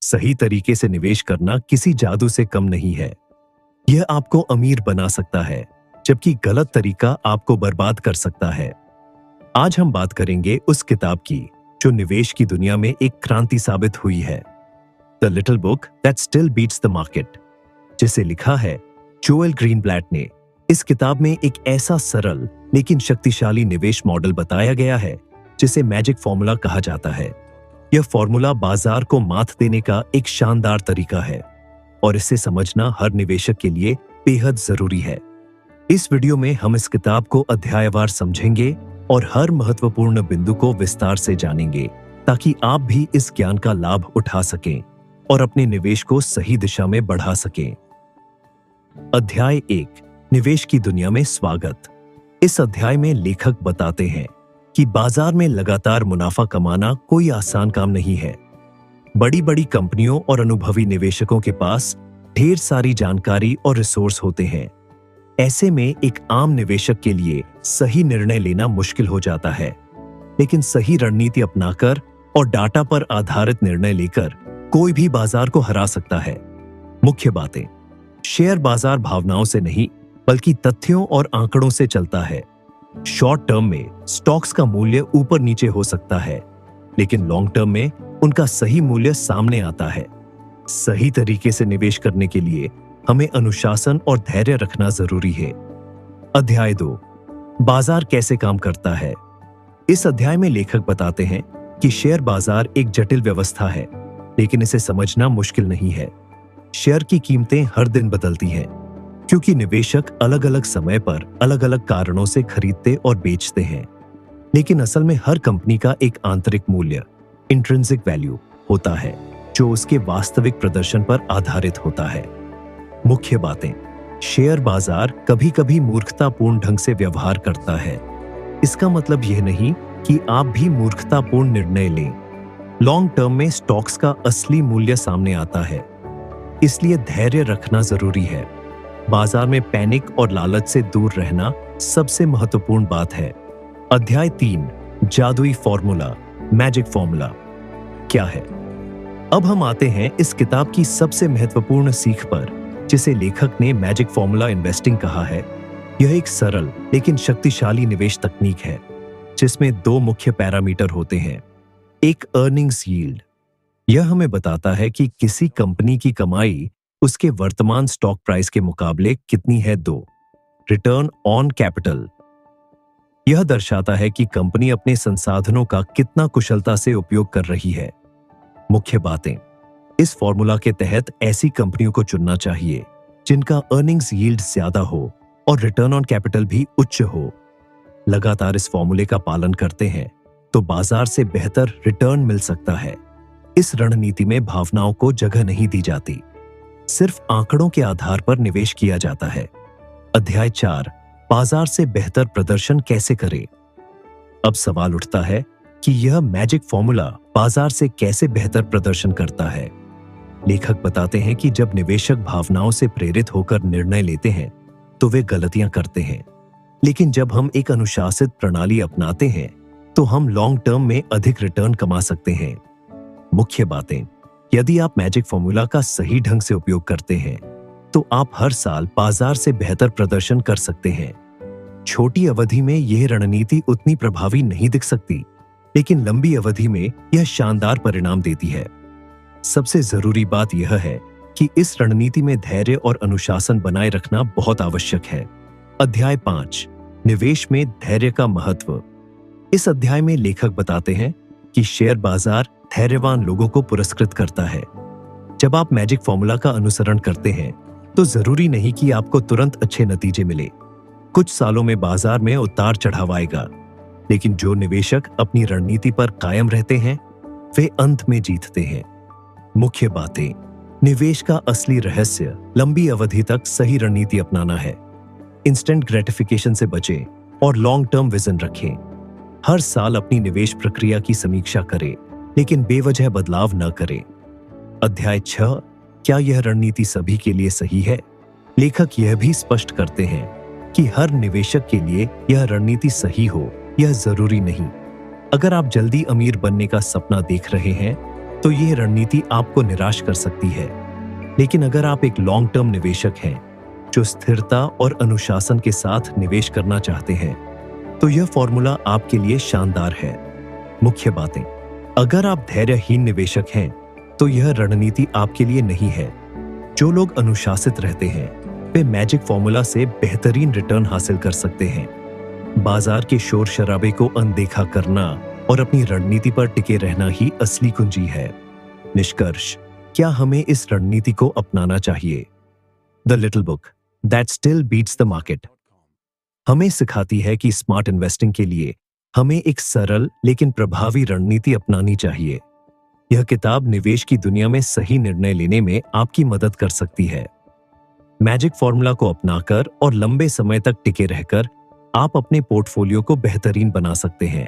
सही तरीके से निवेश करना किसी जादू से कम नहीं है। यह आपको अमीर बना सकता है, जबकि गलत तरीका आपको बर्बाद कर सकता है। आज हम बात करेंगे उस किताब की जो निवेश की दुनिया में एक क्रांति साबित हुई है, the little book that still beats the market, जिसे लिखा है जोएल ग्रीनब्लैट ने। इस किताब में एक ऐसा सरल लेकिन शक्तिशाली निवेश मॉडल बताया गया है जिसे मैजिक फॉर्मूला कहा जाता है। यह फॉर्मूला बाजार को मात देने का एक शानदार तरीका है और इसे समझना हर निवेशक के लिए बेहद जरूरी है। इस वीडियो में हम इस किताब को अध्यायवार समझेंगे और हर महत्वपूर्ण बिंदु को विस्तार से जानेंगे, ताकि आप भी इस ज्ञान का लाभ उठा सकें और अपने निवेश को सही दिशा में बढ़ा सकें। अध्याय 1, निवेश की दुनिया में स्वागत। इस अध्याय में लेखक बताते हैं कि बाजार में लगातार मुनाफा कमाना कोई आसान काम नहीं है। बड़ी बड़ी कंपनियों और अनुभवी निवेशकों के पास ढेर सारी जानकारी और रिसोर्स होते हैं। ऐसे में एक आम निवेशक के लिए सही निर्णय लेना मुश्किल हो जाता है, लेकिन सही रणनीति अपनाकर और डाटा पर आधारित निर्णय लेकर कोई भी बाजार को हरा सकता है। मुख्य बातें: शेयर बाजार भावनाओं से नहीं, बल्कि तथ्यों और आंकड़ों से चलता है। शॉर्ट टर्म में स्टॉक्स का मूल्य ऊपर नीचे हो सकता है, लेकिन लॉन्ग टर्म में उनका सही मूल्य सामने आता है। सही तरीके से निवेश करने के लिए हमें अनुशासन और धैर्य रखना जरूरी है। अध्याय 2, बाजार कैसे काम करता है। इस अध्याय में लेखक बताते हैं कि शेयर बाजार एक जटिल व्यवस्था है, लेकिन इसे समझना मुश्किल नहीं है। शेयर की कीमतें हर दिन बदलती हैं, क्योंकि निवेशक अलग अलग समय पर अलग अलग कारणों से खरीदते और बेचते हैं। लेकिन असल में हर कंपनी का एक आंतरिक मूल्य, इंट्रिंसिक वैल्यू, होता है जो उसके वास्तविक प्रदर्शन पर आधारित होता है। मुख्य बातें: शेयर बाजार कभी कभी मूर्खतापूर्ण ढंग से व्यवहार करता है। इसका मतलब यह नहीं कि आप भी मूर्खतापूर्ण निर्णय लें। लॉन्ग टर्म में स्टॉक्स का असली मूल्य सामने आता है, इसलिए धैर्य रखना जरूरी है। बाजार में पैनिक और लालच से दूर रहना सबसे महत्वपूर्ण बात है। अध्याय 3, जादुई फॉर्मूला, मैजिक फॉर्मूला क्या है। अब हम आते हैं इस किताब की सबसे महत्वपूर्ण सीख पर, जिसे लेखक ने मैजिक फॉर्मूला इन्वेस्टिंग कहा है। यह एक सरल लेकिन शक्तिशाली निवेश तकनीक है, जिसमें 2 मुख्य पैरामीटर होते हैं। एक अर्निंग्स यील्ड, यह हमें बताता है कि किसी कंपनी की कमाई उसके वर्तमान स्टॉक प्राइस के मुकाबले कितनी है। 2, रिटर्न ऑन कैपिटल, यह दर्शाता है कि कंपनी अपने संसाधनों का कितना कुशलता से उपयोग कर रही है। मुख्य बातें: इस फॉर्मूला के तहत ऐसी कंपनियों को चुनना चाहिए जिनका अर्निंग्स यील्ड ज्यादा हो और रिटर्न ऑन कैपिटल भी उच्च हो। लगातार इस फॉर्मूले का पालन करते हैं तो बाजार से बेहतर रिटर्न मिल सकता है। इस रणनीति में भावनाओं को जगह नहीं दी जाती, सिर्फ आंकड़ों के आधार पर निवेश किया जाता है। अध्याय 4, बाजार से बेहतर प्रदर्शन कैसे करें। अब सवाल उठता है कि यह मैजिक फॉर्मूला बाजार से कैसे बेहतर प्रदर्शन करता है। लेखक बताते हैं कि जब निवेशक भावनाओं से प्रेरित होकर निर्णय लेते हैं तो वे गलतियां करते हैं, लेकिन जब हम एक अनुशासित प्रणाली अपनाते हैं तो हम लॉन्ग टर्म में अधिक रिटर्न कमा सकते हैं। मुख्य बातें: यदि आप मैजिक फॉर्मूला का सही ढंग से उपयोग करते हैं तो आप हर साल बाजार से बेहतर प्रदर्शन कर सकते हैं। छोटी अवधि में यह रणनीति उतनी प्रभावी नहीं दिख सकती, लेकिन लंबी अवधि में यह शानदार परिणाम देती है। सबसे जरूरी बात यह है कि इस रणनीति में धैर्य और अनुशासन बनाए रखना बहुत आवश्यक है। अध्याय 5, निवेश में धैर्य का महत्व। इस अध्याय में लेखक बताते हैं कि शेयर बाजार धैर्यवान लोगों को पुरस्कृत करता है। जब आप मैजिक फॉर्मूला का अनुसरण करते हैं तो जरूरी नहीं कि आपको तुरंत अच्छे नतीजे मिले। कुछ सालों में बाजार में उतार चढ़ाव आएगा, लेकिन जो निवेशक अपनी रणनीति पर कायम रहते हैं वे अंत में जीतते हैं। मुख्य बातें: निवेश का असली रहस्य लंबी अवधि तक सही रणनीति अपनाना है। इंस्टेंट ग्रेटिफिकेशन से बचें और लॉन्ग टर्म विजन रखें। हर साल अपनी निवेश प्रक्रिया की समीक्षा करें, लेकिन बेवजह बदलाव न करें। अध्याय 6, क्या यह रणनीति सभी के लिए सही है। लेखक यह भी स्पष्ट करते हैं कि हर निवेशक के लिए यह रणनीति सही हो यह जरूरी नहीं। अगर आप जल्दी अमीर बनने का सपना देख रहे हैं तो यह रणनीति आपको निराश कर सकती है। लेकिन अगर आप एक लॉन्ग टर्म निवेशक हैं जो स्थिरता और अनुशासन के साथ निवेश करना चाहते हैं, तो यह फॉर्मूला आपके लिए शानदार है। मुख्य बातें: अगर आप धैर्यहीन निवेशक हैं तो यह रणनीति आपके लिए नहीं है। जो लोग अनुशासित रहते हैं वे मैजिक फॉर्मूला से बेहतरीन रिटर्न हासिल कर सकते हैं। बाजार के शोर शराबे को अनदेखा करना और अपनी रणनीति पर टिके रहना ही असली कुंजी है। निष्कर्ष: क्या हमें इस रणनीति को अपनाना चाहिए? The little book that still beats the market हमें सिखाती है कि स्मार्ट इन्वेस्टिंग के लिए हमें एक सरल लेकिन प्रभावी रणनीति अपनानी चाहिए। यह किताब निवेश की दुनिया में सही निर्णय लेने में आपकी मदद कर सकती है। मैजिक फॉर्मूला को अपनाकर और लंबे समय तक टिके रहकर आप अपने पोर्टफोलियो को बेहतरीन बना सकते हैं।